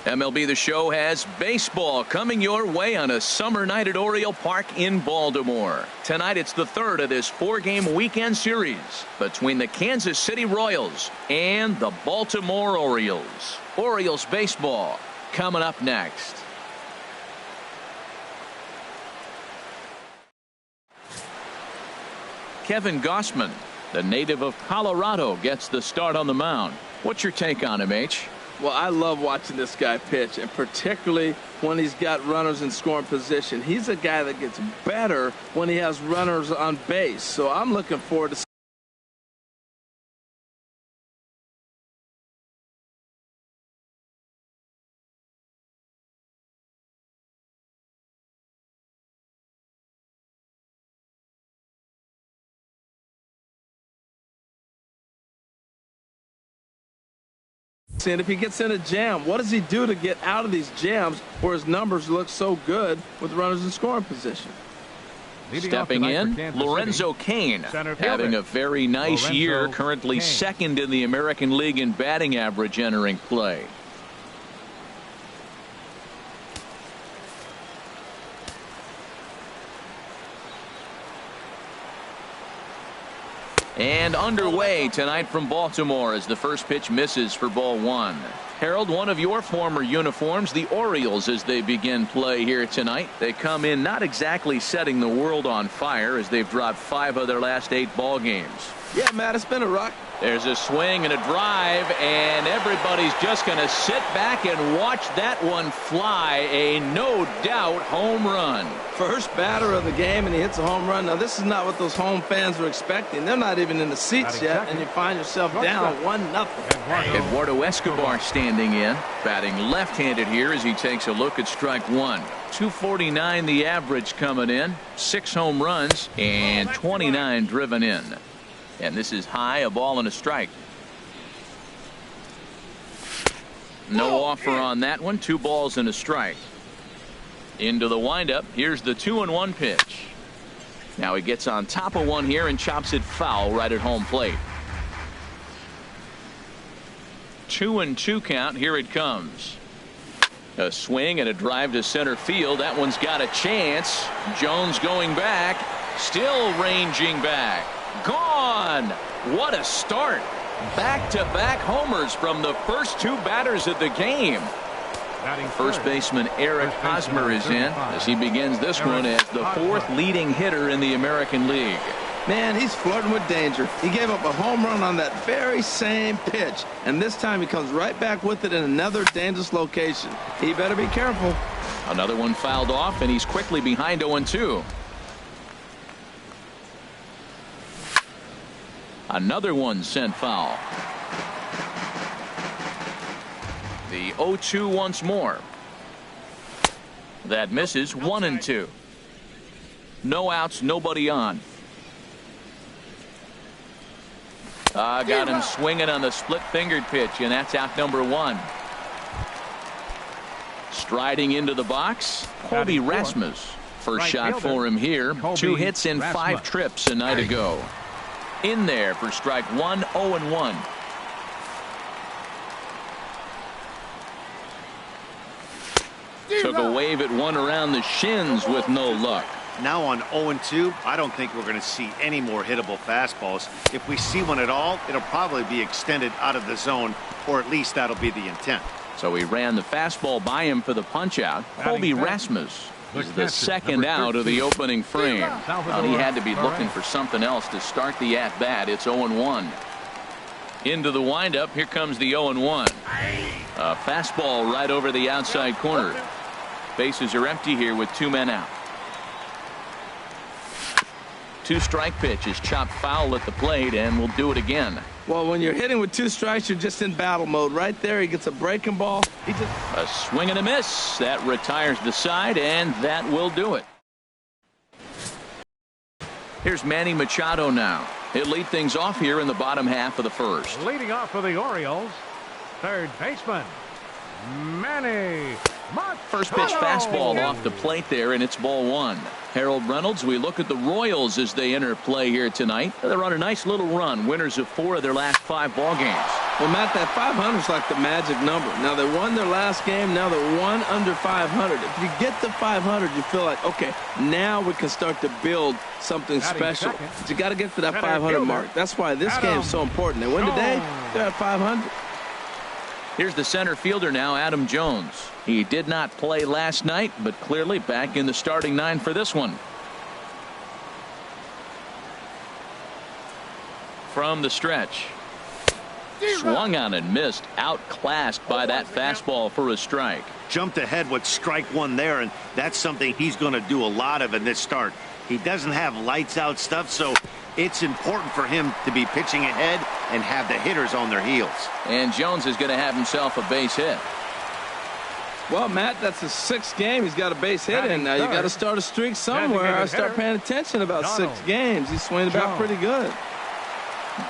MLB The Show has baseball coming your way on a summer night at Oriole Park in Baltimore. Tonight it's the third of this 4-game weekend series between the Kansas City Royals and the Baltimore Orioles. Orioles baseball coming up next. Kevin Gausman, the native of Colorado, gets the start on the mound. What's your take on him, H? Well, I love watching this guy pitch, and particularly when he's got runners in scoring position. He's a guy that gets better when he has runners on base. So I'm looking forward to and if he gets in a jam, what does he do to get out of these jams where his numbers look so good with runners in scoring position? Stepping in, Lorenzo Cain, having a very nice year, currently second in the American League in batting average entering play. And underway tonight from Baltimore as the first pitch misses for ball one. Harold, one of your former uniforms, the Orioles, as they begin play here tonight. They come in not exactly setting the world on fire as they've dropped 5 of their last 8 ball games. Yeah, Matt, it's been a rock. There's a swing and a drive, and everybody's just going to sit back and watch that one fly. A no-doubt home run. First batter of the game, and he hits a home run. Now, this is not what those home fans were expecting. They're not even in the seats yet, and you find yourself down 1-0. Eduardo Escobar standing in, batting left-handed here as he takes a look at strike one. 249 the average coming in, 6 home runs, and 29 driven in. And this is high, a ball and a strike. No offer on that one. 2 balls and a strike. Into the windup. Here's the 2-1 pitch. Now he gets on top of one here and chops it foul right at home plate. 2-2 count. Here it comes. A swing and a drive to center field. That one's got a chance. Jones going back. Still ranging back. Gone. What a start. Back-to-back homers from the first 2 batters of the game. First baseman Eric Hosmer is in as he begins this one as the 4th leading hitter in the American League. Man, he's flirting with danger. He gave up a home run on that very same pitch, and this time he comes right back with it in another dangerous location. He better be careful. Another one fouled off, and he's quickly behind 0-2. Another one sent foul. The 0-2 once more. That misses. 1-2. No outs, nobody on. Got him swinging on the split-fingered pitch, and that's out number 1. Striding into the box, Colby Rasmus. First shot for him here. 2 hits in 5 trips a night ago. In there for strike 1, 0-1. Took a wave at one around the shins with no luck. Now on 0-2, I don't think we're going to see any more hittable fastballs. If we see one at all, it'll probably be extended out of the zone, or at least that'll be the intent. So he ran the fastball by him for the punch-out. Colby Rasmus is the second out of the opening frame. Well, he had to be looking for something else to start the at-bat. It's 0-1. Into the windup. Here comes the 0-1. A fastball right over the outside corner. Bases are empty here with 2 men out. 2-strike pitch is chopped foul at the plate, and we'll do it again. Well, when you're hitting with 2 strikes, you're just in battle mode. Right there, he gets a breaking ball. A swing and a miss. That retires the side, and that will do it. Here's Manny Machado now. He'll lead things off here in the bottom half of the first. Leading off for the Orioles, third baseman, First pitch fastball off the plate there, and it's ball one. Harold Reynolds, we look at the Royals as they enter play here tonight. They're on a nice little run, winners of 4 of their last 5 ball games. Well, Matt, that 500 is like the magic number. Now, they won their last game. Now they're 1 under 500. If you get to 500, you feel like, okay, now we can start to build something special. But you got to get to that 500 mark. That's why this game is so important. They win today, they're at 500. Here's the center fielder now, Adam Jones. He did not play last night, but clearly back in the starting 9 for this one. From the stretch. Swung on and missed. Outclassed by that fastball for a strike. Jumped ahead with strike 1 there, and that's something he's going to do a lot of in this start. He doesn't have lights out stuff, so it's important for him to be pitching ahead and have the hitters on their heels. And Jones is going to have himself a base hit. Well, Matt, that's his 6th game. He's got a base hit in now. You got to start a streak somewhere. I start paying attention about 6 games. He's swinging about pretty good.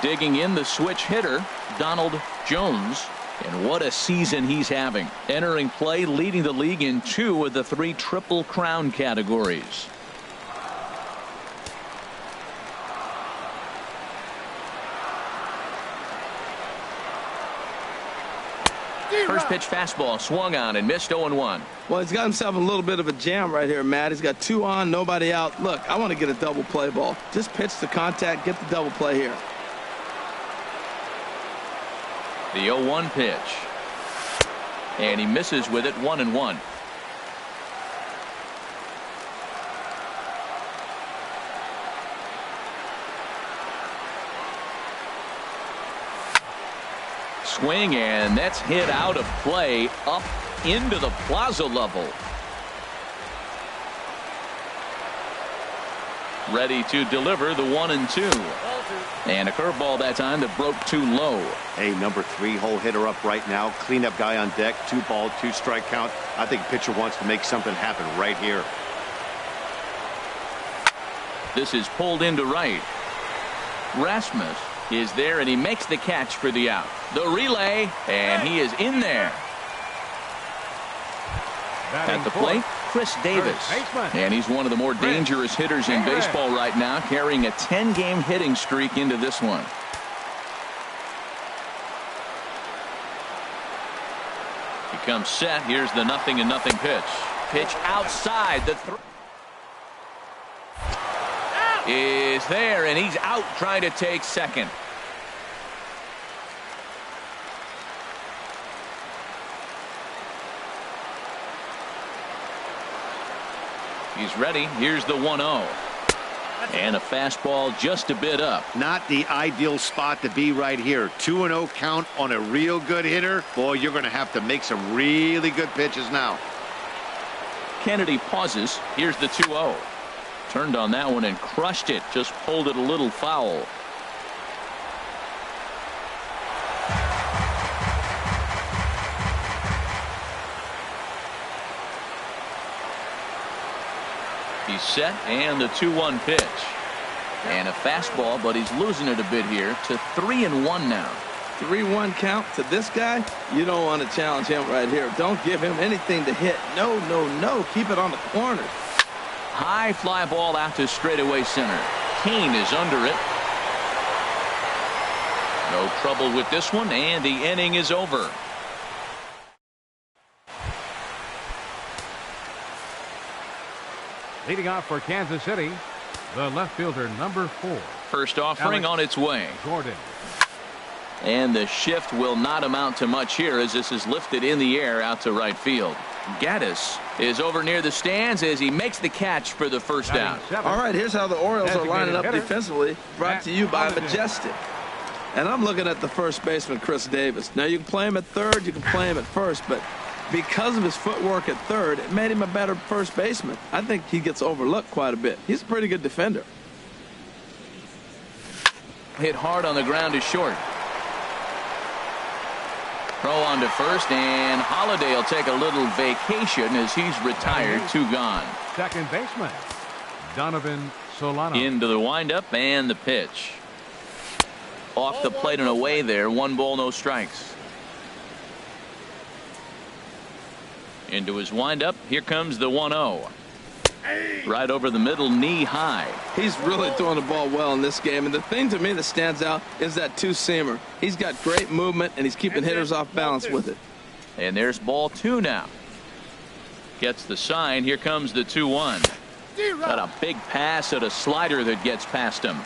Digging in the switch hitter, Donald Jones. And what a season he's having. Entering play, leading the league in 2 of the 3 Triple Crown categories. First pitch fastball swung on and missed 0-1. Well, he's got himself a little bit of a jam right here, Matt. He's got 2 on, nobody out. Look, I want to get a double play ball. Just pitch the contact, get the double play here. The 0-1 pitch. And he misses with it, 1-1. Swing, and that's hit out of play up into the plaza level. Ready to deliver the 1-2. And a curveball that time that broke too low. Hey, number 3 hole hitter up right now. Cleanup guy on deck. 2 ball, 2 strike count. I think pitcher wants to make something happen right here. This is pulled into right. Rasmus is there, and he makes the catch for the out. The relay, and he is in there. At the plate, Chris Davis. And he's one of the more dangerous hitters in baseball right now, carrying a 10-game hitting streak into this one. He comes set. Here's the 0-0 pitch. Pitch outside. The is there, and he's out trying to take second. He's ready. Here's the 1-0. And a fastball just a bit up. Not the ideal spot to be right here. 2-0 count on a real good hitter. Boy, you're going to have to make some really good pitches now. Kennedy pauses. Here's the 2-0. Turned on that one and crushed it. Just pulled it a little foul. He's set, and the 2-1 pitch. And a fastball, but he's losing it a bit here to 3-1 now. 3-1 count to this guy. You don't want to challenge him right here. Don't give him anything to hit. No, no, no. Keep it on the corners. High fly ball out to straightaway center. Kane is under it. No trouble with this one, and the inning is over. Leading off for Kansas City, the left fielder, number 4. First offering on its way. Gordon. And the shift will not amount to much here as this is lifted in the air out to right field. Gaddis is over near the stands as he makes the catch for the first down. All right, here's how the Orioles are lining up defensively, brought to you by Majestic. And I'm looking at the first baseman, Chris Davis. Now, you can play him at third, you can play him at first, but because of his footwork at third, it made him a better first baseman. I think he gets overlooked quite a bit. He's a pretty good defender. Hit hard on the ground to short. Throw on to first, and Holiday will take a little vacation as he's retired. 2 gone. Second baseman, Donovan Solano. Into the windup and the pitch. Off the plate and away there. 1 ball, no strikes. Into his windup. Here comes the 1-0. Right over the middle, knee high. He's really throwing the ball well in this game. And the thing to me that stands out is that two-seamer. He's got great movement, and he's keeping hitters off balance with it. And there's ball 2 now. Gets the sign. Here comes the 2-1. Got a big pass at a slider that gets past him.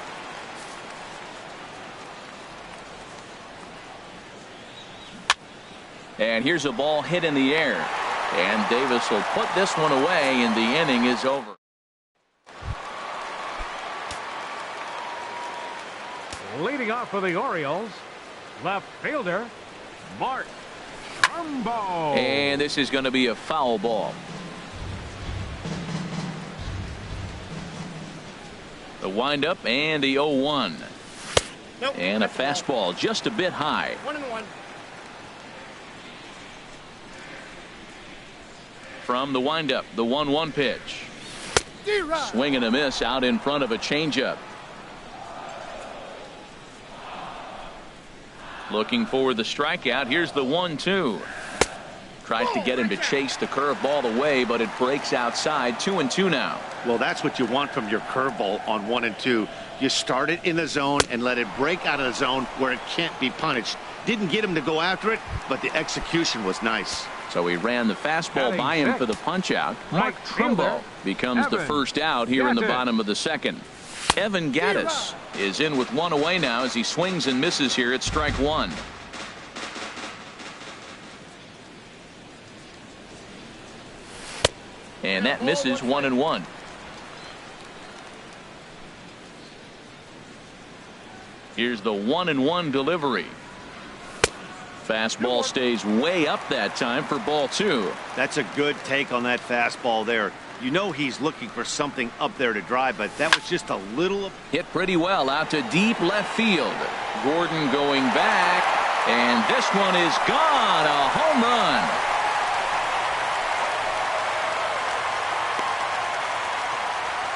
And here's a ball hit in the air. And Davis will put this one away, and the inning is over. Leading off for the Orioles, left fielder, Mark Trumbo. And this is going to be a foul ball. The windup and the 0-1. Nope, and a fastball just a bit high. 1-1. From the windup, the 1-1 pitch. Swing and a miss out in front of a changeup. Looking for the strikeout. Here's the 1-2. Tries to get him to chase the curveball away, but it breaks outside. 2-2 now. Well, that's what you want from your curveball on 1 and 2. You start it in the zone and let it break out of the zone where it can't be punished. Didn't get him to go after it, but the execution was nice. So he ran the fastball by him for the punch out. Mark Trumbo becomes the first out here in the bottom of the second. Evan Gattis is in with 1 away now as he swings and misses here at strike 1. And that misses 1-1. Here's the 1-1 delivery. Fastball stays way up that time for ball 2. That's a good take on that fastball there. You know he's looking for something up there to drive, but that was just a little. Hit pretty well out to deep left field. Gordon going back, and this one is gone. A home run.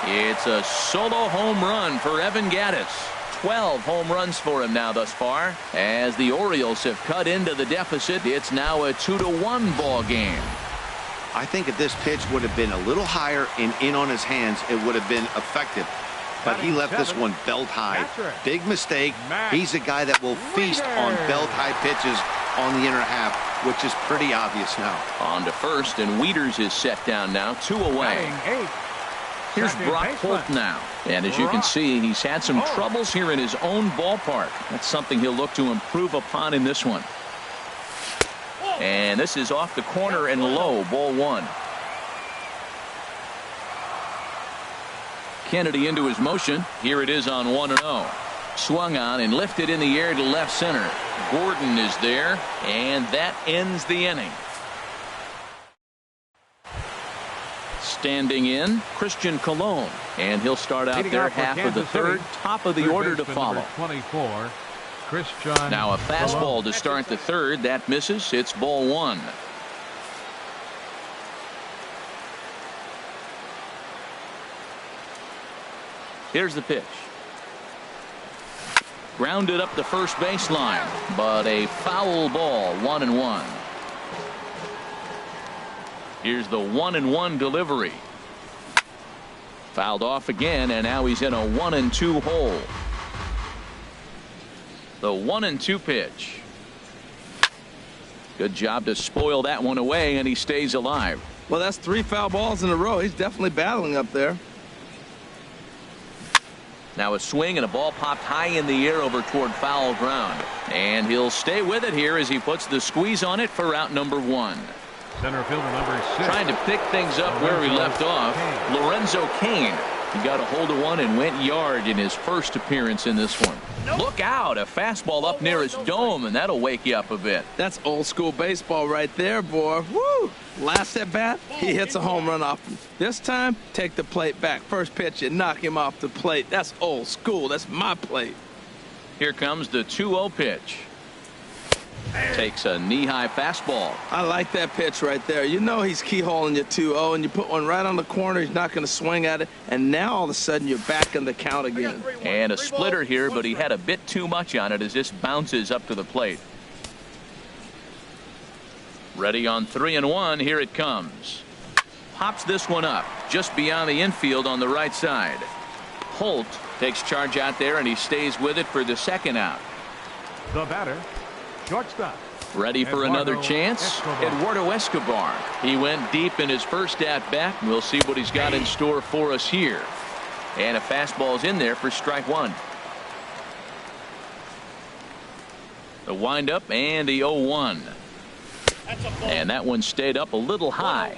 It's a solo home run for Evan Gattis. 12 home runs for him now thus far. As the Orioles have cut into the deficit, it's now a 2-1 ball game. I think if this pitch would have been a little higher and in on his hands, it would have been effective. But he left this one belt high. Big mistake. He's a guy that will feast on belt high pitches on the inner half, which is pretty obvious now. On to first, and Wieters is set down now, 2 away. Here's Brock Holt now. And as you can see, he's had some troubles here in his own ballpark. That's something he'll look to improve upon in this one. And this is off the corner and low, ball 1. Kennedy into his motion. Here it is on 1-0. Swung on and lifted in the air to left center. Gordon is there, and that ends the inning. Standing in, Christian Colon, and he'll start out there half of the third, top of the order to follow. 24, Christian now a fastball to start the third. That misses. It's ball 1. Here's the pitch. Grounded up the first baseline, but a foul ball, 1-1. Here's the 1-1 delivery. Fouled off again, and now he's in a 1-2 hole. The 1-2 pitch. Good job to spoil that one away, and he stays alive. Well, that's 3 foul balls in a row. He's definitely battling up there. Now a swing and a ball popped high in the air over toward foul ground. And he'll stay with it here as he puts the squeeze on it for out number 1. Center fielder number 6. Trying to pick things up where he left off. Lorenzo Cain. He got a hold of one and went yard in his first appearance in this one. Look out, a fastball up near his dome, and that'll wake you up a bit. That's old school baseball right there, boy. Woo! Last at bat, he hits a home run off him. This time, take the plate back. First pitch, you knock him off the plate. That's old school. That's my plate. Here comes the 2-0 pitch. Takes a knee-high fastball. I like that pitch right there. You know he's keyholing your 2-0, and you put one right on the corner. He's not going to swing at it, and now all of a sudden you're back in the count again. And a splitter here, but he had a bit too much on it as this bounces up to the plate. Ready on 3-1. Here it comes. Pops this one up just beyond the infield on the right side. Holt takes charge out there, and he stays with it for the second out. The batter, shortstop. Ready for another chance. Eduardo Escobar. He went deep in his first at bat. We'll see what he's got in store for us here. And a fastball's in there for strike one. The windup and the 0-1. And that one stayed up a little high.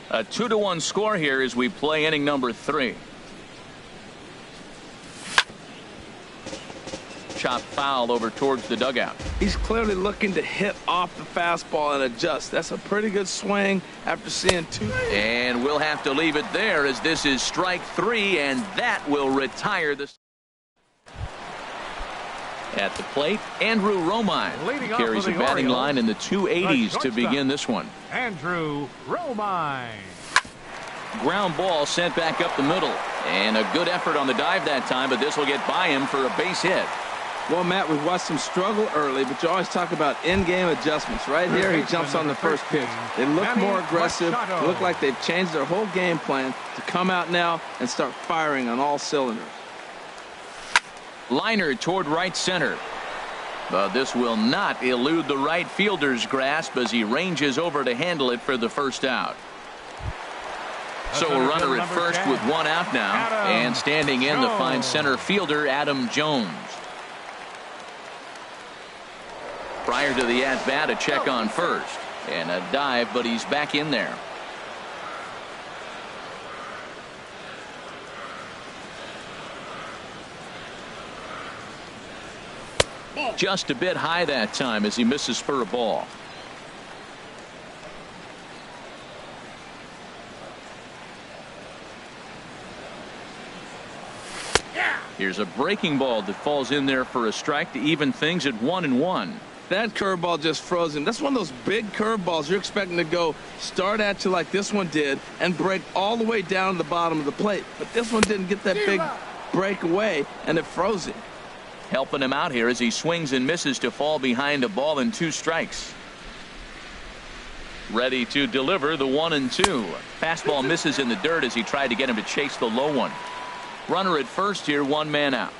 A 2-1 score here as we play inning number 3. Chop foul over towards the dugout. He's clearly looking to hit off the fastball and adjust. That's a pretty good swing after seeing 2. And we'll have to leave it there as this is strike 3, and that will retire this. At the plate, Andrew Romine carries a batting line in the 280s to begin this one. Andrew Romine. Ground ball sent back up the middle, and a good effort on the dive that time, but this will get by him for a base hit. Well, Matt, we've watched him struggle early, but you always talk about in-game adjustments. Right here, he jumps on the first pitch. They look more aggressive. They look like they've changed their whole game plan to come out now and start firing on all cylinders. Liner toward right center. But this will not elude the right fielder's grasp as he ranges over to handle it for the first out. So a runner at first with 1 out now. And standing in the fine center fielder, Adam Jones. Prior to the at-bat, a check on first. And a dive, but he's back in there. Just a bit high that time as he misses for a ball. Here's a breaking ball that falls in there for a strike to even things at 1-1. That curveball just froze him. That's one of those big curveballs you're expecting to go start at you like this one did and break all the way down to the bottom of the plate. But this one didn't get that big break away, and it froze him. Helping him out here as he swings and misses to fall behind a ball and 2 strikes. Ready to deliver the 1-2. Fastball misses in the dirt as he tried to get him to chase the low one. Runner at first here, 1 man out.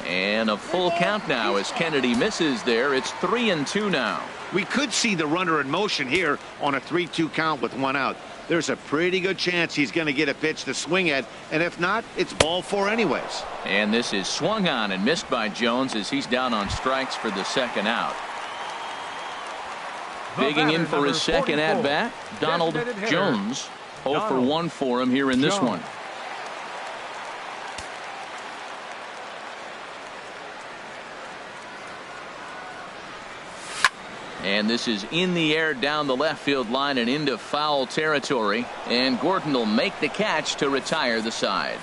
And a full count now as Kennedy misses there. It's 3-2 now. We could see the runner in motion here on a 3-2 count with 1 out. There's a pretty good chance he's going to get a pitch to swing at, and if not, it's ball 4 anyways. And this is swung on and missed by Jones as he's down on strikes for the second out. Digging in for his second at-bat, Donald Jones. 0 for 1 for him here in this one. And this is in the air down the left field line and into foul territory. And Gordon will make the catch to retire the side.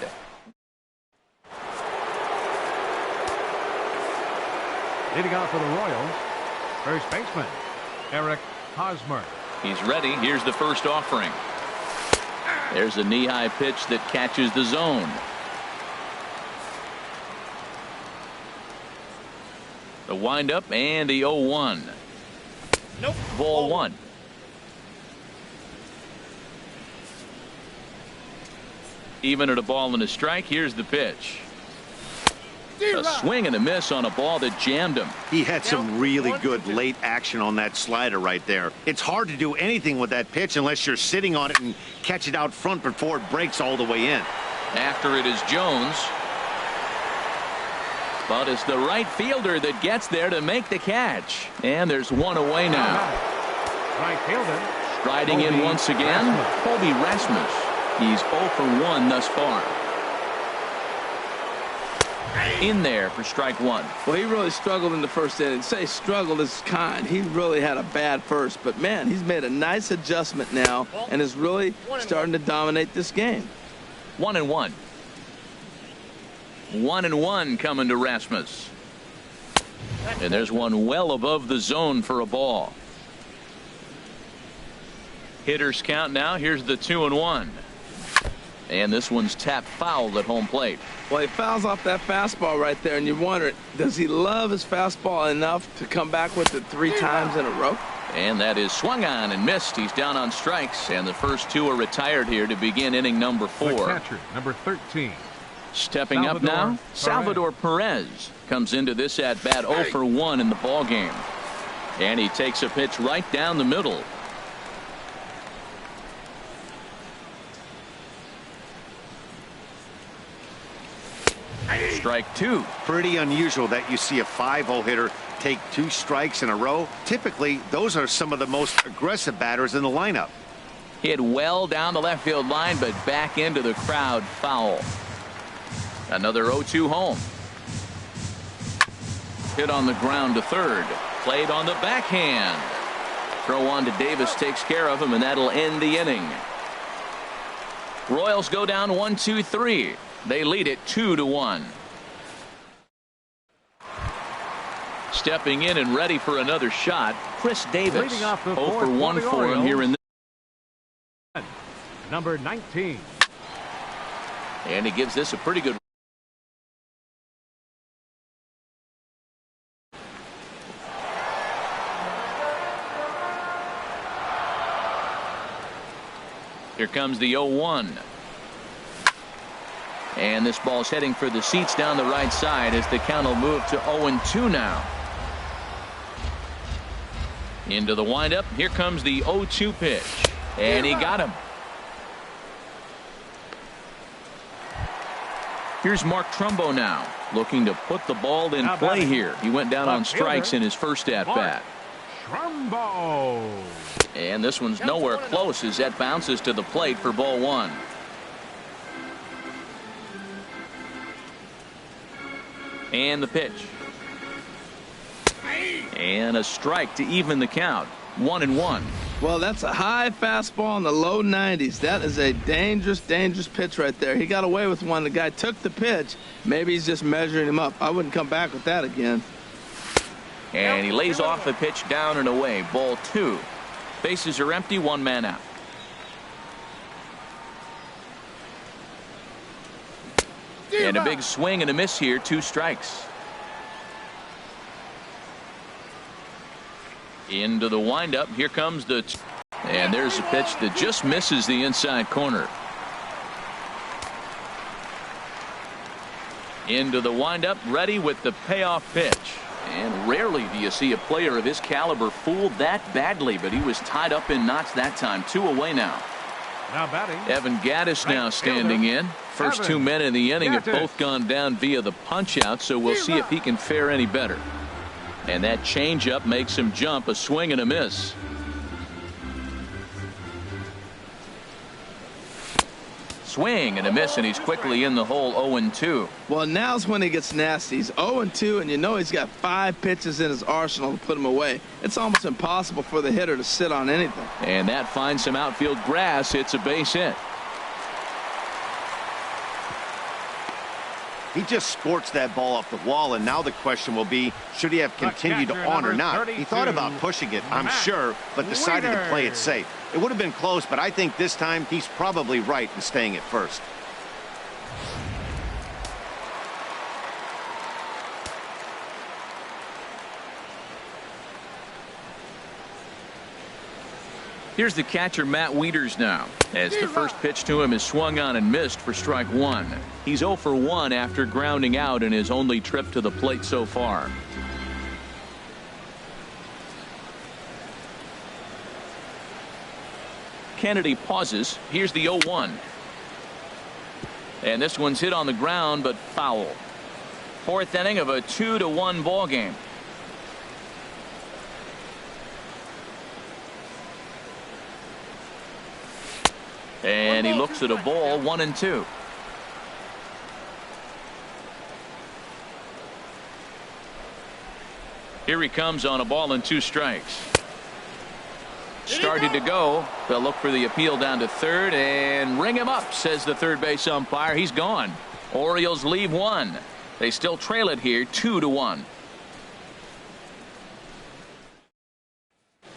Leading off for the Royals, first baseman Eric Hosmer. He's ready. Here's the first offering. There's a knee-high pitch that catches the zone. The windup and the 0-1. Nope. Ball 1. Even at a ball and a strike, here's the pitch. A swing and a miss on a ball that jammed him. He had some really good late action on that slider right there. It's hard to do anything with that pitch unless you're sitting on it and catch it out front before it breaks all the way in. After it is Jones. But it's the right fielder that gets there to make the catch. And there's 1 away now. Right fielder. Striding in once again, Colby Rasmus. He's 0 for 1 thus far. In there for strike 1. Well, he really struggled in the first inning. Say struggled is kind. He really had a bad first. But, man, he's made a nice adjustment now and is really starting to dominate this game. 1-1. 1-1 coming to Rasmus. And there's one well above the zone for a ball. Hitters count now. Here's the 2-1. And this one's tapped foul at home plate. Well, he fouls off that fastball right there, and you wonder, does he love his fastball enough to come back with it 3 times in a row? And that is swung on and missed. He's down on strikes, and the first 2 are retired here to begin inning number 4. The catcher, number 13. Stepping up now, Salvador Perez comes into this at bat 0 for 1 in the ball game, and he takes a pitch right down the middle. Strike 2. Pretty unusual that you see a 5-0 hitter take 2 strikes in a row. Typically, those are some of the most aggressive batters in the lineup. Hit well down the left field line, but back into the crowd, foul. Another 0-2 home. Hit on the ground to third. Played on the backhand. Throw on to Davis takes care of him, and that'll end the inning. Royals go down 1-2-3. They lead it 2-1. Stepping in and ready for another shot, Chris Davis. 0 for 1 for him here in the number 19. And he gives this a pretty good. Here comes the 0-1. And this ball's heading for the seats down the right side as the count will move to 0-2 now. Into the windup. Here comes the 0-2 pitch. And he got him. Here's Mark Trumbo now, looking to put the ball in play here. He went down on strikes in his first at-bat. Trumbo. And this one's nowhere close as that bounces to the plate for ball 1. And the pitch. And a strike to even the count. 1-1. Well, that's a high fastball in the low 90s. That is a dangerous, dangerous pitch right there. He got away with one. The guy took the pitch. Maybe he's just measuring him up. I wouldn't come back with that again. And he lays off the pitch down and away. Ball 2. Bases are empty. 1 man out. And a big swing and a miss here. 2 strikes. Into the windup. Here comes the. And there's a pitch that just misses the inside corner. Into the windup. Ready with the payoff pitch. And rarely do you see a player of his caliber fooled that badly, but he was tied up in knots that time. 2 away now. Now batting. Evan Gattis now standing in. First 2 men in the inning have both gone down via the punch out, so we'll see if he can fare any better. And that changeup makes him jump. A swing and a miss. Swing and a miss, and he's quickly in the hole. 0-2. Well, now's when he gets nasty. He's 0-2, and you know he's got 5 pitches in his arsenal to put him away. It's almost impossible for the hitter to sit on anything. And that finds some outfield grass. It's a base hit. He just sports that ball off the wall, and now the question will be, should he have continued on or not? He thought about pushing it, I'm sure, but decided to play it safe. It would have been close, but I think this time he's probably right in staying at first. Here's the catcher, Matt Wieters, now, as the first pitch to him is swung on and missed for strike 1. He's 0 for 1 after grounding out in his only trip to the plate so far. Kennedy pauses. Here's the 0-1. And this one's hit on the ground, but foul. 4th inning of a 2-1 ball game. And he looks at a ball. 1-2. Here he comes on a ball and 2 strikes. Started to go. They'll look for the appeal down to third and ring him up, says the third base umpire. He's gone. Orioles leave 1. They still trail it here 2-1.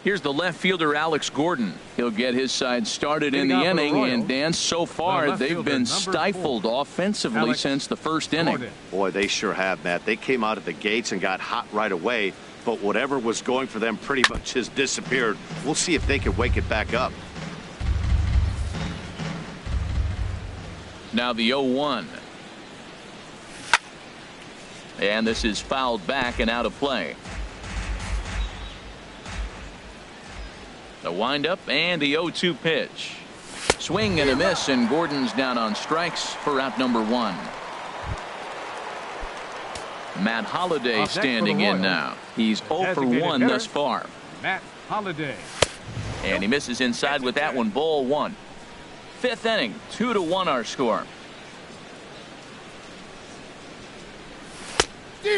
Here's the left fielder, Alex Gordon. He'll get his side started in the Leading off for the inning, Royals, and Dan, so far left they've fielder, been number stifled 4, offensively Alex since the first inning. Gordon. Boy, they sure have, Matt. They came out of the gates and got hot right away, but whatever was going for them pretty much has disappeared. We'll see if they can wake it back up. Now the 0-1. And this is fouled back and out of play. The windup and the 0-2 pitch. Swing and a miss, and Gordon's down on strikes for out number 1. Matt Holliday standing in now. He's 0 for 1 thus far. Matt Holliday. And he misses inside with that one. Ball 1. 5th inning, 2-1 our score.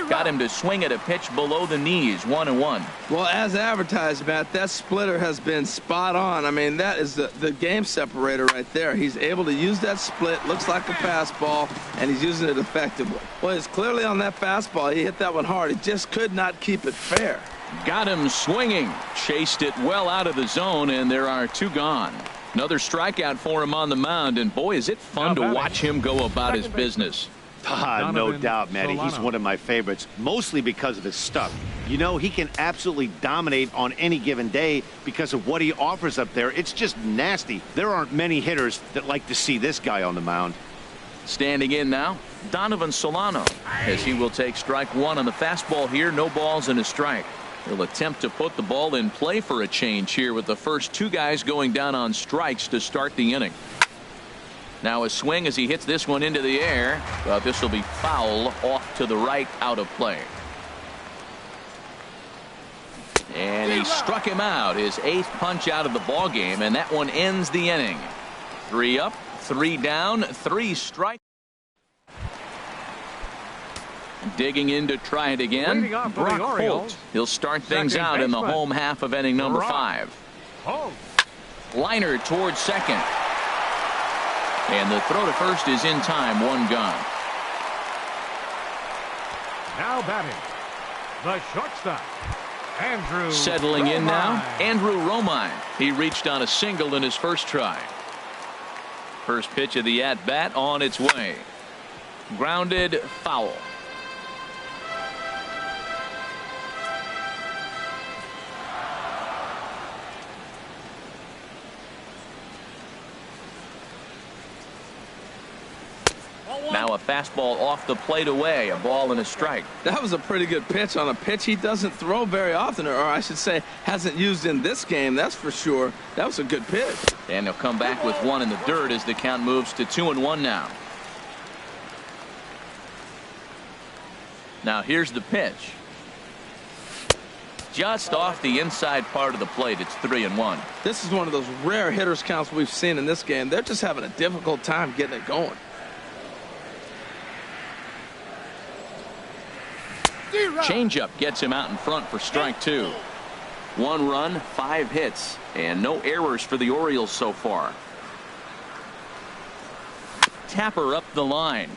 Got him to swing at a pitch below the knees. 1-1. Well, as advertised, Matt, that splitter has been spot on. I mean, that is the game separator right there. He's able to use that split, looks like a fastball, and he's using it effectively. Well, it's clearly on that fastball. He hit that one hard. He just could not keep it fair. Got him swinging. Chased it well out of the zone, and there are 2 gone. Another strikeout for him on the mound, and boy, is it fun to watch him go about his business. No doubt, Matty. He's one of my favorites, mostly because of his stuff. You know, he can absolutely dominate on any given day because of what he offers up there. It's just nasty. There aren't many hitters that like to see this guy on the mound. Standing in now, Donovan Solano, as he will take strike 1 on the fastball here. No balls and a strike. He'll attempt to put the ball in play for a change here with the first 2 guys going down on strikes to start the inning. Now a swing as he hits this one into the air, but this will be foul off to the right, out of play. And he struck him out, his 8th punch out of the ball game, and that one ends the inning. 3 up, 3 down, 3 strikes. Digging in to try it again, Brock Holt. He'll start things out in the home half of inning number 5. Liner towards second. And the throw to first is in time. 1 gone. Now batting, the shortstop, Andrew. Settling in now, Andrew Romine. He reached on a single in his first try. First pitch of the at-bat on its way. Grounded, foul. Now a fastball off the plate away, a ball and a strike. That was a pretty good pitch on a pitch he doesn't throw very often, or I should say hasn't used in this game, that's for sure. That was a good pitch. And he'll come back with 1 in the dirt as the count moves to 2-1 now. Now here's the pitch. Just off the inside part of the plate. It's 3-1. This is one of those rare hitters counts we've seen in this game. They're just having a difficult time getting it going. Changeup gets him out in front for strike 2. 1 run, 5 hits, and no errors for the Orioles so far. Tapper up the line.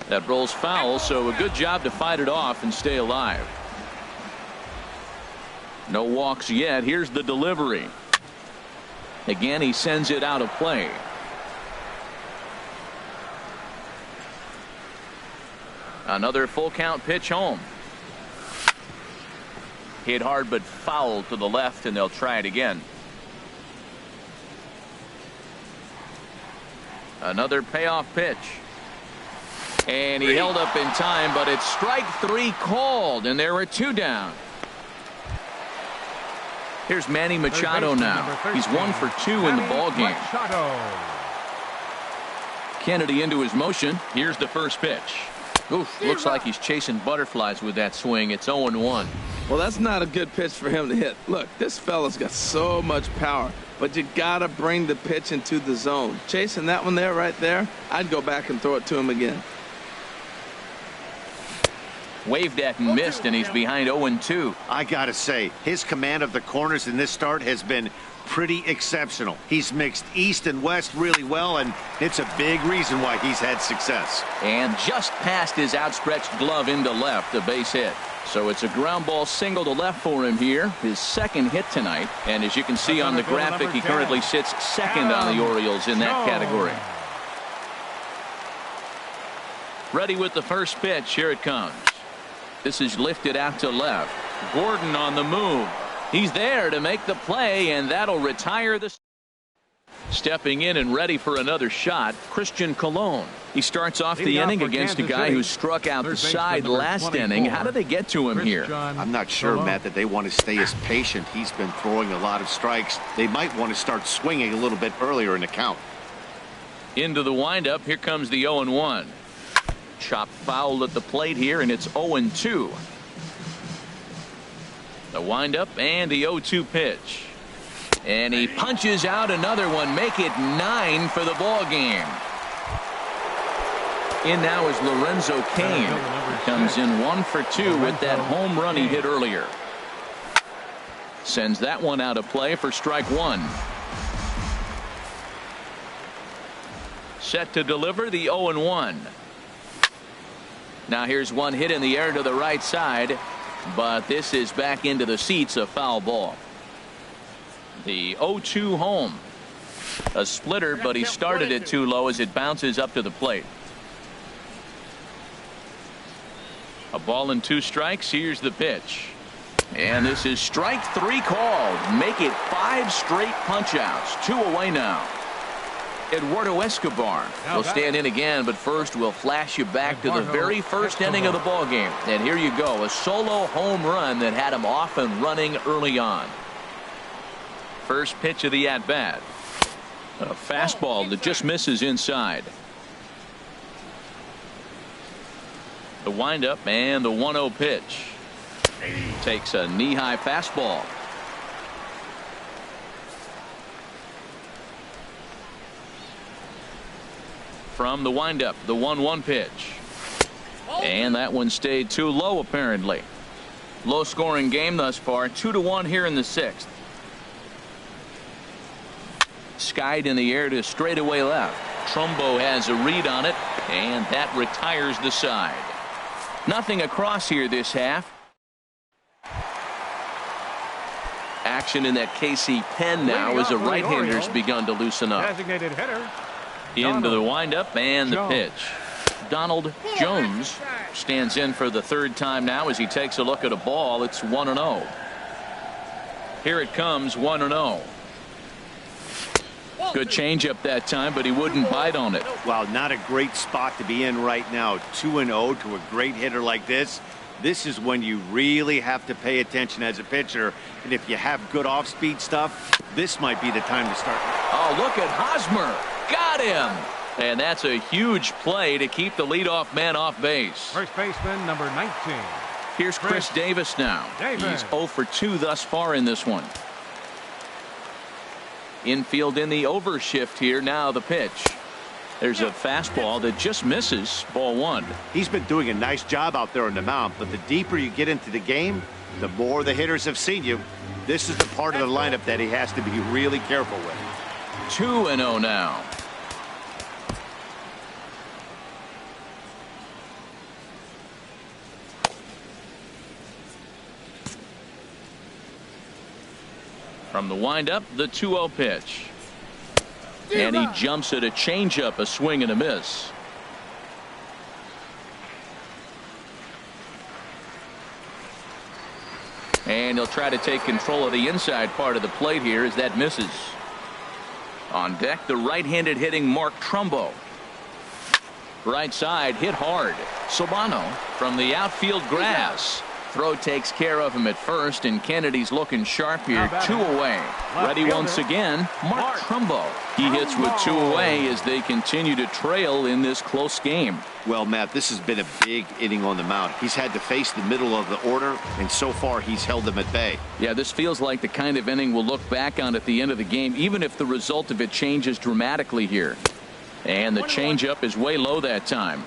That rolls foul, so a good job to fight it off and stay alive. No walks yet. Here's the delivery. Again, he sends it out of play. Another full count pitch home. Hit hard but foul to the left, and they'll try it again. Another payoff pitch. And he held up in time, but it's strike 3 called, and there are 2 down. Here's Manny Machado now. He's 1 for 2 in the ball game. Kennedy into his motion. Here's the first pitch. Oof, looks like he's chasing butterflies with that swing. It's 0-1. Well, that's not a good pitch for him to hit. Look, this fella's got so much power, but you got to bring the pitch into the zone. Chasing that one there, right there, I'd go back and throw it to him again. Waved at and missed, and he's behind 0-2. I gotta say, his command of the corners in this start has been pretty exceptional. He's mixed east and west really well, and it's a big reason why he's had success. And just past his outstretched glove into left, a base hit. So it's a ground ball single to left for him here, his second hit tonight. And as you can see on the graphic, he currently sits second on the Orioles in that category. Ready with the first pitch. Here it comes. This is lifted out to left. Gordon on the move. He's there to make the play, and that'll retire the. Stepping in and ready for another shot, Christian Colon. He starts off the inning against a guy who struck out the side last inning. How did they get to him here? I'm not sure, Matt, that they want to stay as patient. He's been throwing a lot of strikes. They might want to start swinging a little bit earlier in the count. Into the windup. Here comes the 0-1. Chopped foul at the plate here, and it's 0-2. The windup and the 0-2 pitch. And he punches out another one. Make it 9 for the ball game. In now is Lorenzo Cain. He comes in 1 for 2 with that home run he hit earlier. Sends that one out of play for strike 1. Set to deliver the 0-1. Now here's one hit in the air to the right side, but this is back into the seats, a foul ball. The 0-2 home. A splitter, but he started it too low as it bounces up to the plate. A ball and 2 strikes. Here's the pitch. And this is strike 3 called. Make it 5 straight punch outs. 2 away now. Eduardo Escobar will stand in again, but first we'll flash you back to the very first inning of the ball game. And here you go, a solo home run that had him off and running early on. First pitch of the at-bat. A fastball that just misses inside. The windup and the 1-0 pitch. Takes a knee-high fastball. From the windup, the 1-1 pitch. And that one stayed too low, apparently. Low scoring game thus far. 2-1 here in the 6th. Skied in the air to straightaway left. Trumbo has a read on it, and that retires the side. Nothing across here this half. Action in that KC pen now as a right-hander's begun to loosen up. Designated hitter. Into the windup and the pitch. Donald Jones stands in for the 3rd time now as he takes a look at a ball. It's 1-0. Here it comes, 1-0. Good changeup that time, but he wouldn't bite on it. Well, not a great spot to be in right now. 2-0 to a great hitter like this. This is when you really have to pay attention as a pitcher. And if you have good off-speed stuff, this might be the time to start. Oh, look at Hosmer. Got him. And that's a huge play to keep the leadoff man off base. First baseman, number 19. Here's Chris Davis now. He's 0 for 2 thus far in this one. Infield in the overshift here. Now the pitch. There's a fastball that just misses. Ball 1. He's been doing a nice job out there on the mound, but the deeper you get into the game, the more the hitters have seen you. This is the part of the lineup that he has to be really careful with. 2-0 now. From the windup, the 2-0 pitch. And he jumps at a changeup, a swing and a miss. And he'll try to take control of the inside part of the plate here as that misses. On deck, the right-handed hitting Mark Trumbo. Right side hit hard. Solano from the outfield grass. Throw takes care of him at first, and Kennedy's looking sharp here. 2 away. Ready once again, Mark Trumbo. He hits with 2 away as they continue to trail in this close game. Well, Matt, this has been a big inning on the mound. He's had to face the middle of the order, and so far he's held them at bay. Yeah, this feels like the kind of inning we'll look back on at the end of the game, even if the result of it changes dramatically here. And the changeup is way low that time.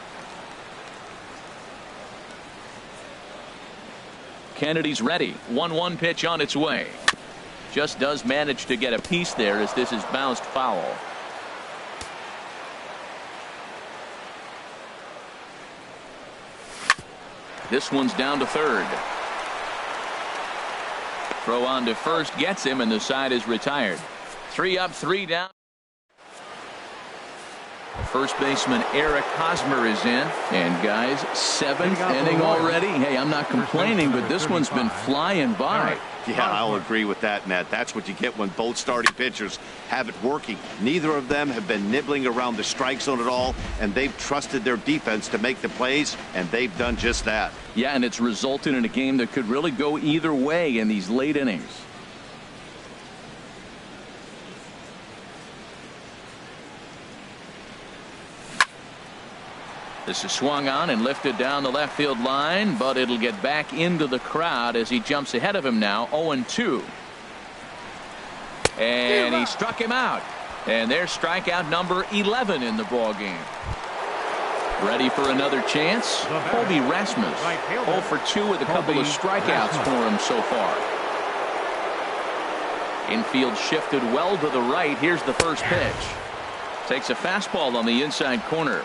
Kennedy's ready. 1-1 pitch on its way. Just does manage to get a piece there as this is bounced foul. This one's down to third. Throw on to first gets him, and the side is retired. 3 up, 3 down. First baseman Eric Hosmer is in. And guys, 7th inning already. Hey, I'm not complaining, but this one's been flying by. Yeah, I'll agree with that, Matt. That's what you get when both starting pitchers have it working. Neither of them have been nibbling around the strike zone at all, and they've trusted their defense to make the plays, and they've done just that. Yeah, and it's resulted in a game that could really go either way in these late innings. This is swung on and lifted down the left field line, but it'll get back into the crowd as he jumps ahead of him now. 0-2. And he struck him out. And there's strikeout number 11 in the ball game. Ready for another chance? Colby Rasmus. 0 for 2 with a couple of strikeouts for him so far. Infield shifted well to the right. Here's the first pitch. Takes a fastball on the inside corner.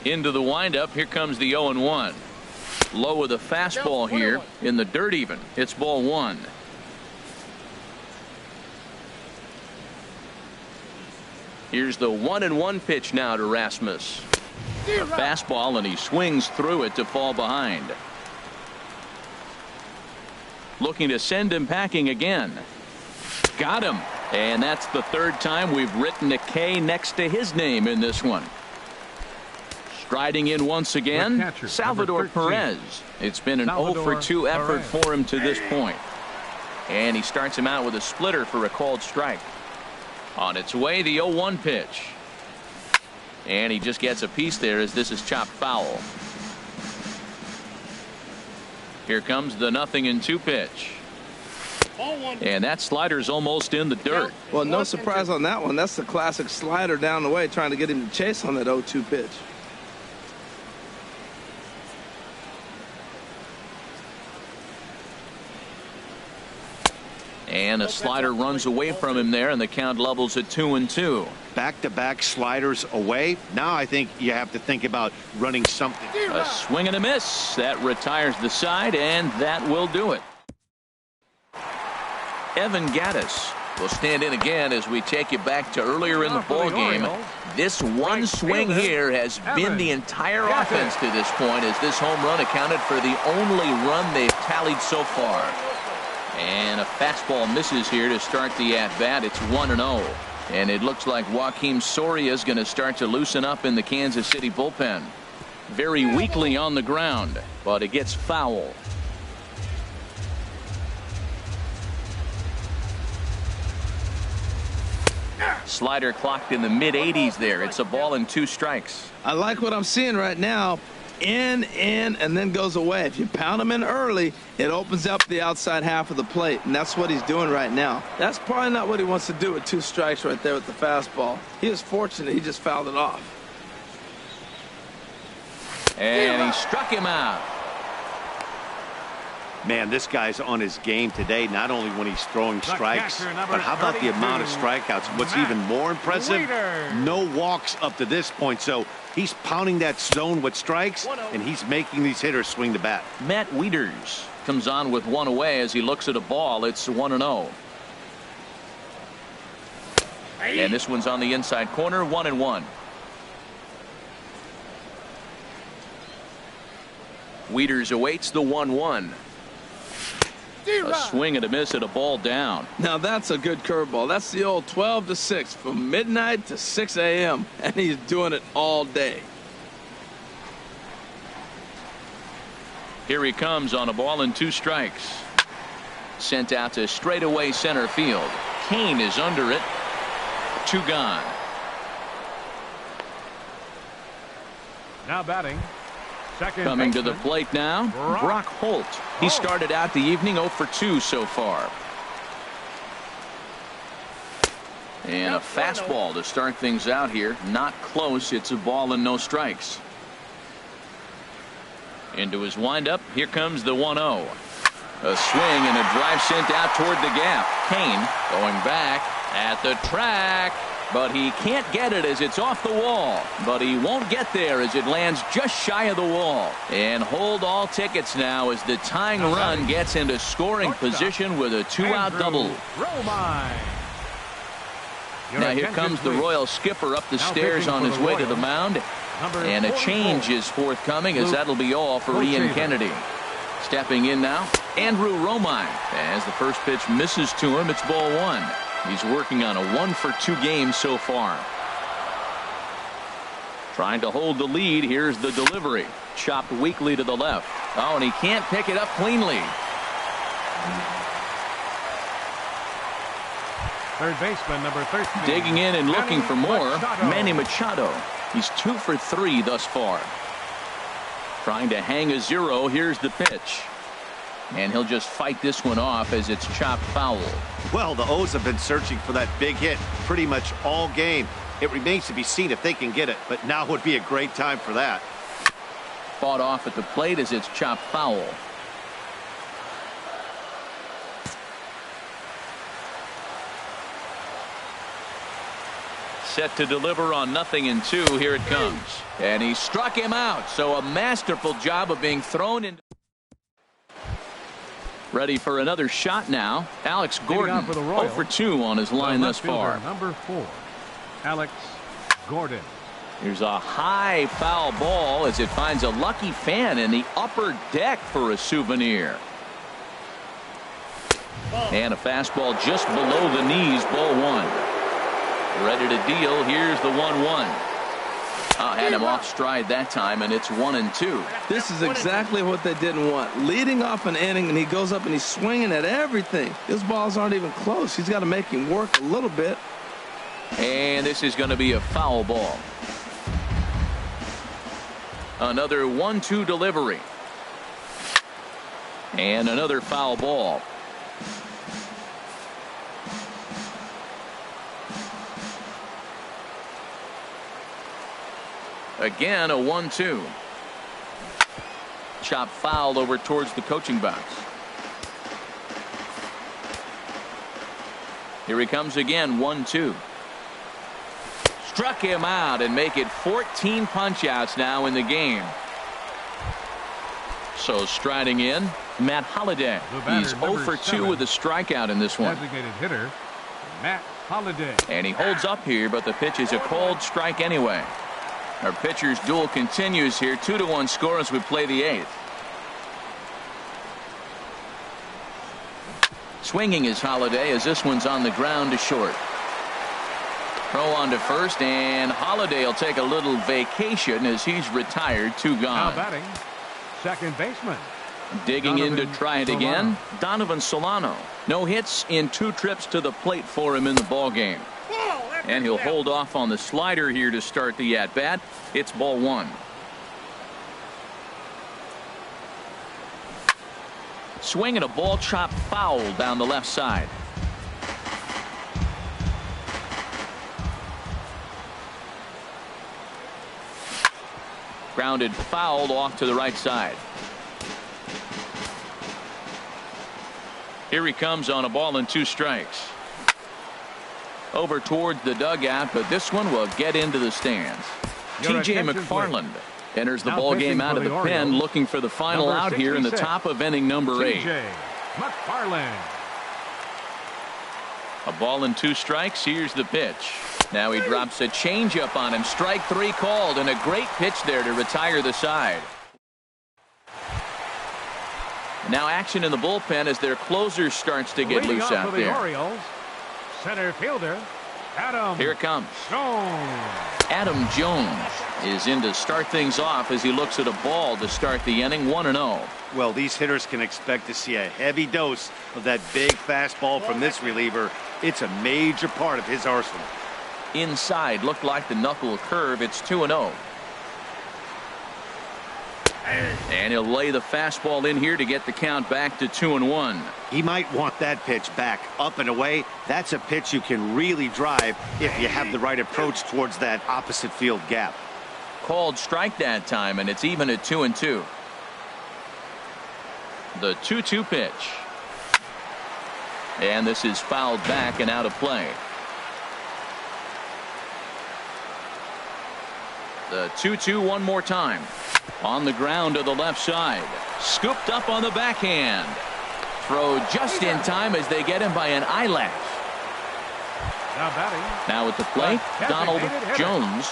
Into the windup. Here comes the 0-1. Low with a fastball here in the dirt even. It's ball 1. Here's the 1-1 pitch now to Rasmus. A fastball, and he swings through it to fall behind. Looking to send him packing again. Got him. And that's the 3rd time we've written a K next to his name in this one. Striding in once again, catcher, Salvador Perez. It's been an 0 for 2 effort for him to this point. And he starts him out with a splitter for a called strike. On its way, the 0-1 pitch. And he just gets a piece there as this is chopped foul. Here comes the 0-2 pitch. And that slider's almost in the dirt. Well, no surprise on that one. That's the classic slider down the way, trying to get him to chase on that 0-2 pitch. And a slider runs away from him there, and the count levels at 2-2. Back-to-back sliders away. Now I think you have to think about running something. A swing and a miss. That retires the side, and that will do it. Evan Gattis will stand in again as we take you back to earlier in the ball game. This one swing here has been the entire offense to this point, as this home run accounted for the only run they've tallied so far. And a fastball misses here to start the at-bat. It's 1-0. And it looks like Joakim Soria is going to start to loosen up in the Kansas City bullpen. Very weakly on the ground, but it gets foul. Slider clocked in the mid-80s there. It's a ball and 2 strikes. I like what I'm seeing right now. In, and then goes away. If you pound him in early, it opens up the outside half of the plate, and that's what he's doing right now. That's probably not what he wants to do with 2 strikes right there with the fastball. He was fortunate. He just fouled it off. And he struck him out. Man, this guy's on his game today, not only when he's throwing strikes, but how about the amount of strikeouts? What's even more impressive, no walks up to this point. So he's pounding that zone with strikes, and he's making these hitters swing the bat. Matt Wieters comes on with 1 away as he looks at a ball. It's 1-0. And this one's on the inside corner, 1-1. Wieters awaits the 1-1. A swing and a miss at a ball down. Now that's a good curveball. That's the old 12 to 6 from midnight to 6 a.m. and he's doing it all day. Here he comes on a ball and 2 strikes. Sent out to straightaway center field. Kane is under it. 2 gone. Now batting. Coming to the plate now, Brock Holt. He started out the evening 0 for 2 so far. And a fastball to start things out here. Not close. It's a ball and no strikes. Into his windup. Here comes the 1-0. A swing and a drive sent out toward the gap. Kane going back at the track. But he can't get it as it's off the wall. But he won't get there as it lands just shy of the wall. And hold all tickets now as the tying run gets into scoring position with a 2-out double. Now here comes the Royal skipper up the stairs on his way to the mound. And a change is forthcoming as that'll be all for Ian Kennedy. Stepping in now, Andrew Romine. As the first pitch misses to him, it's ball 1. He's working on a 1-for-2 game so far. Trying to hold the lead. Here's the delivery. Chopped weakly to the left. Oh, and he can't pick it up cleanly. Third baseman, number 13. Digging in and looking for more, Manny Machado. He's 2 for 3 thus far. Trying to hang a 0. Here's the pitch. And he'll just fight this one off as it's chopped foul. Well, the O's have been searching for that big hit pretty much all game. It remains to be seen if they can get it, but now would be a great time for that. Fought off at the plate as it's chopped foul. Set to deliver on 0-2. Here it comes. And he struck him out. So a masterful job of being thrown into. Ready for another shot now. Alex Gordon, 0 for 2 on his line thus far. Number 4, Alex Gordon. Here's a high foul ball as it finds a lucky fan in the upper deck for a souvenir. And a fastball just below the knees, ball 1. Ready to deal. Here's the 1-1. Had him off stride that time, and it's 1-2. This is exactly what they didn't want. Leading off an inning, and he goes up and he's swinging at everything. His balls aren't even close. He's got to make him work a little bit. And this is going to be a foul ball. Another 1-2 delivery. And another foul ball. Again, a 1-2. Chop fouled over towards the coaching box. Here he comes again, 1-2. Struck him out and make it 14 punch-outs now in the game. So striding in, Matt Holliday. He's 0 for 2 with a strikeout in this one. Designated hitter, Matt Holliday. And he holds up here, but the pitch is a called strike anyway. Our pitcher's duel continues here. 2-1 score as we play the 8th. Swinging is Holliday as this one's on the ground to short. Throw on to first, and Holliday will take a little vacation as he's retired. 2 gone. Now batting, second baseman. Digging in to try it again, Donovan Solano. No hits in 2 trips to the plate for him in the ballgame. And he'll hold off on the slider here to start the at-bat. It's ball 1. Swing and a ball chopped foul down the left side. Grounded fouled off to the right side. Here he comes on a ball and 2 strikes. Over towards the dugout, but this one will get into the stands. T.J. McFarland enters the ball game out of the pen, looking for the final out here in the top of inning number 8. T.J. McFarland. A ball and 2 strikes. Here's the pitch. Now he drops a changeup on him. Strike 3 called, and a great pitch there to retire the side. Now action in the bullpen as their closer starts to get loose out there. Orioles, center fielder Adam. Here it comes. Jones. Adam Jones is in to start things off as he looks at a ball to start the inning. 1-0. Well, these hitters can expect to see a heavy dose of that big fastball from this reliever. It's a major part of his arsenal. Inside looked like the knuckle curve. It's 2-0. And he'll lay the fastball in here to get the count back to 2-1. He might want that pitch back, up and away. That's a pitch you can really drive if you have the right approach towards that opposite field gap. Called strike that time, and it's even at 2-2. The 2-2 pitch. And this is fouled back and out of play. The 2-2 one more time. On the ground to the left side. Scooped up on the backhand. Throw just in time as they get him by an eyelash. Now batting. Now at the plate, Donald Jones.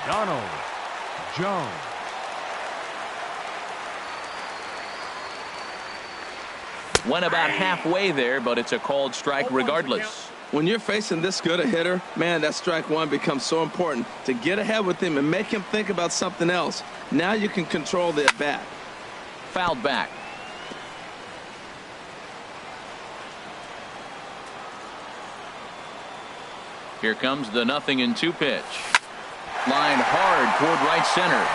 Donald Jones. Went about halfway there, but it's a called strike regardless. When you're facing this good a hitter, man, that strike one becomes so important to get ahead with him and make him think about something else. Now you can control the at bat. Fouled back. Here comes the 0-2 pitch. Lined hard toward right center.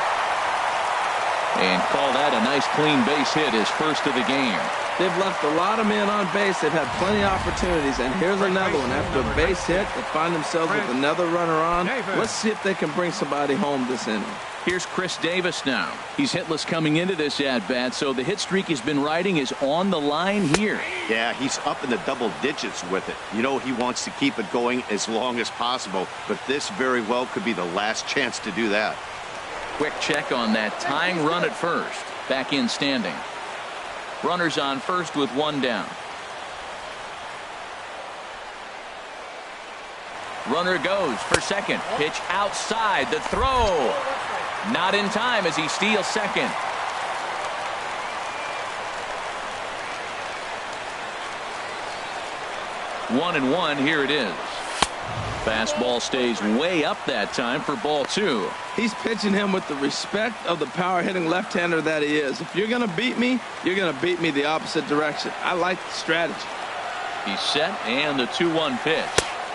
And call that a nice clean base hit, his first of the game. They've left a lot of men on base. They've had plenty of opportunities, and here's another one. After a base hit, they find themselves with another runner on. Let's see if they can bring somebody home this inning. Here's Chris Davis now. He's hitless coming into this at-bat, so the hit streak he's been riding is on the line here. Yeah, he's up in the double digits with it. You know he wants to keep it going as long as possible, but this very well could be the last chance to do that. Quick check on that tying run at first. Back in standing. Runners on first with one down. Runner goes for second. Pitch outside. The throw. Not in time as he steals second. One and one. Here it is. Fastball stays way up that time for ball two. He's pitching him with the respect of the power hitting left-hander that he is. If you're going to beat me, you're going to beat me the opposite direction. I like the strategy. He's set, and the 2-1 pitch.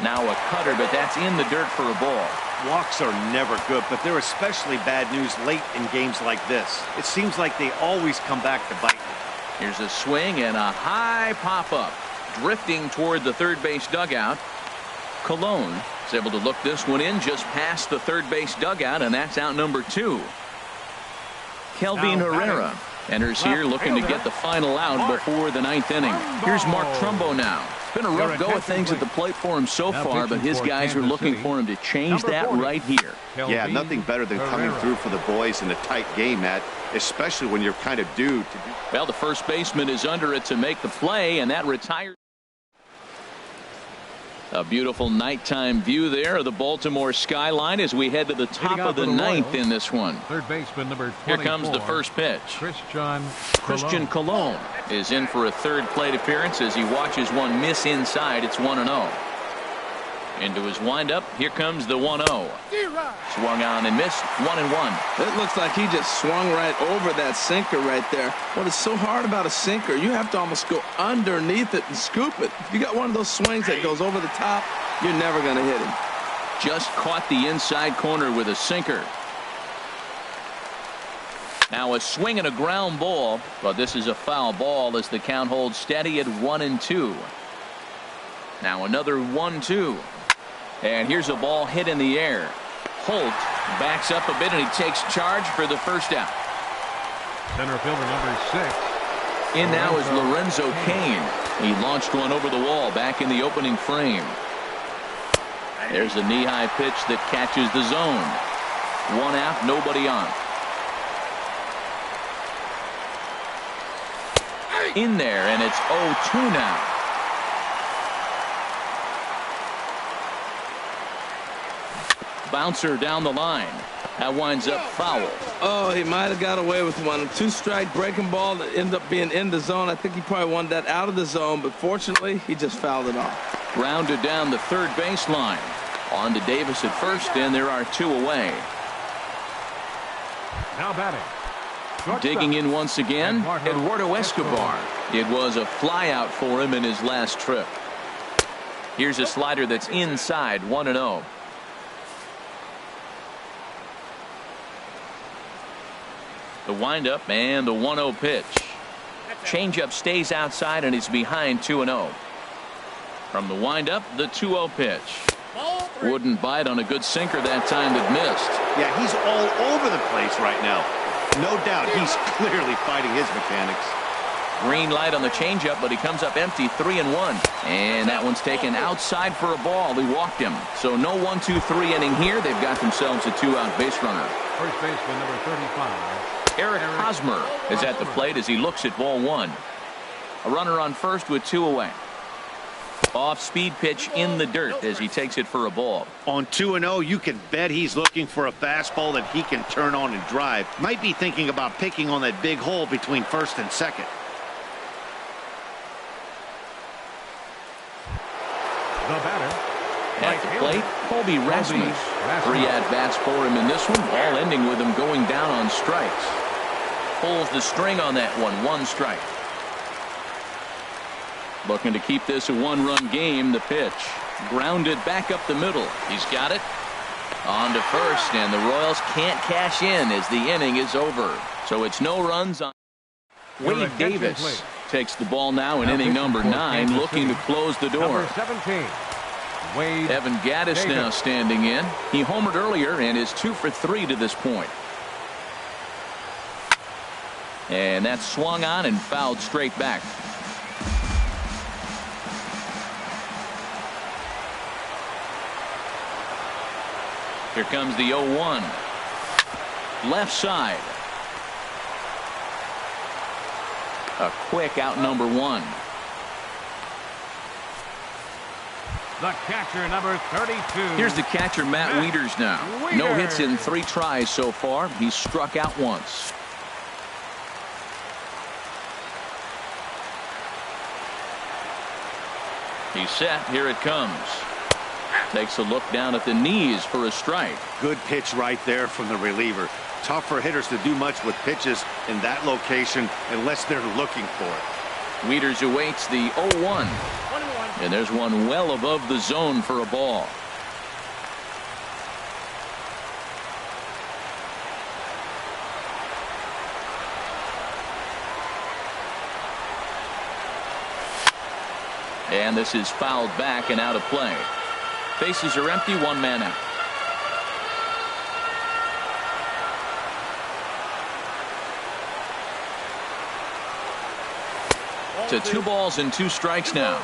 Now a cutter, but that's in the dirt for a ball. Walks are never good, but they're especially bad news late in games like this. It seems like they always come back to bite. Here's a swing and a high pop-up. Drifting toward the third base dugout. Colon is able to look this one in just past the third base dugout, and that's out number 2. Kelvin Herrera enters here looking to get the final out before the 9th inning. Here's Mark Trumbo now. It's been a rough go of things at the plate for him so far, but his guys are looking for him to change that right here. Yeah, nothing better than coming through for the boys in a tight game, Matt, especially when you're kind of due to. Well, the first baseman is under it to make the play, and that retires. A beautiful nighttime view there of the Baltimore skyline as we head to the top of the 9th in this one. Third baseman number 24. Here comes the first pitch. Christian Colon is in for a third plate appearance as he watches one miss inside. It's 1-0. Into his windup. Here comes the 1-0. Swung on and missed. 1-1. It looks like he just swung right over that sinker right there. What is so hard about a sinker, you have to almost go underneath it and scoop it. If you got one of those swings that goes over the top, you're never going to hit him. Just caught the inside corner with a sinker. Now a swing and a ground ball, but this is a foul ball as the count holds steady at 1-2. Now another 1-2. And here's a ball hit in the air. Holt backs up a bit and he takes charge for the first out. Center fielder number 6. In now is Lorenzo Cain. He launched one over the wall back in the opening frame. There's a knee-high pitch that catches the zone. One out, nobody on. In there, and it's 0-2 now. Bouncer down the line. That winds up foul. Oh, he might have got away with one. 2-strike breaking ball that ended up being in the zone. I think he probably wanted that out of the zone, but fortunately, he just fouled it off. Grounded down the third baseline. On to Davis at first, and there are 2 away. Now batting. Digging in once again, Eduardo Escobar. It was a flyout for him in his last trip. Here's a slider that's inside, 1-0. The windup and the 1-0 pitch. Changeup stays outside and he's behind 2-0. From the windup, the 2-0 pitch. Wouldn't bite on a good sinker that time that missed. Yeah, he's all over the place right now. No doubt he's clearly fighting his mechanics. Green light on the changeup, but he comes up empty, 3-1. And that one's taken outside for a ball. He walked him. So no 1-2-3 inning here. They've got themselves a 2-out base runner. First baseman number 35. Eric Hosmer is at the plate as he looks at ball one. A runner on first with 2 away. Off-speed pitch in the dirt as he takes it for a ball. On 2-0, you can bet he's looking for a fastball that he can turn on and drive. Might be thinking about picking on that big hole between first and second. The batter. At the plate, Colby Rasmus. 3 at-bats for him in this one, all ending with him going down on strikes. Pulls the string on that one, 1 strike. Looking to keep this a 1-run game. The pitch grounded back up the middle. He's got it on to first, and the Royals can't cash in as the inning is over. So it's no runs on. Wade Davis takes the ball now in inning number 9, looking to close the door. Number 17. Wade Evan Gaddis Davis now standing in. He homered earlier and is 2 for 3 to this point. And that's swung on and fouled straight back. Here comes the 0-1. Left side. A quick out, number 1. The catcher, number 32. Here's the catcher, Matt Wieters now. No hits in 3 tries so far. He's struck out once. He's set. Here it comes. Takes a look down at the knees for a strike. Good pitch right there from the reliever. Tough for hitters to do much with pitches in that location unless they're looking for it. Wieters awaits the 0-1. And there's one well above the zone for a ball. And this is fouled back and out of play. Bases are empty, 1 man out. To 2 balls and 2 strikes now.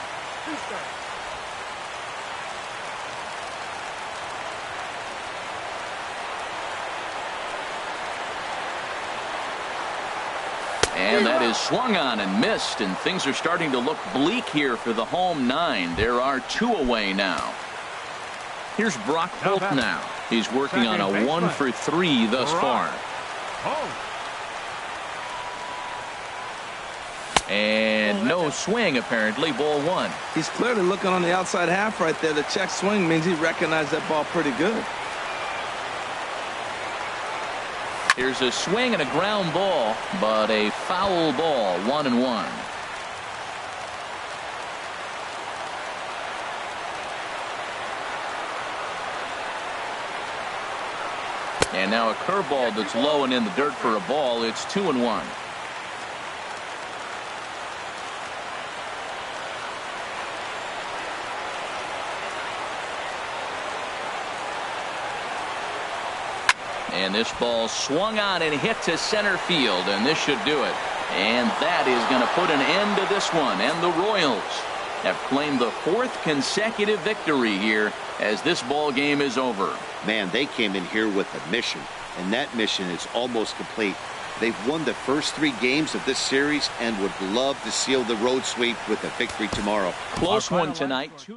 And that is swung on and missed, and things are starting to look bleak here for the home 9. There are 2 away now. Here's Brock Holt now. He's working on a 1 for 3 thus far. And no swing, apparently. Ball 1. He's clearly looking on the outside half right there. The check swing means he recognized that ball pretty good. Here's a swing and a ground ball, but a foul ball, 1-1. And now a curveball that's low and in the dirt for a ball. It's 2-1. And this ball swung on and hit to center field, and this should do it. And that is going to put an end to this one. And the Royals have claimed the 4th consecutive victory here as this ball game is over. Man, they came in here with a mission, and that mission is almost complete. They've won the first 3 games of this series and would love to seal the road sweep with a victory tomorrow. Close one tonight.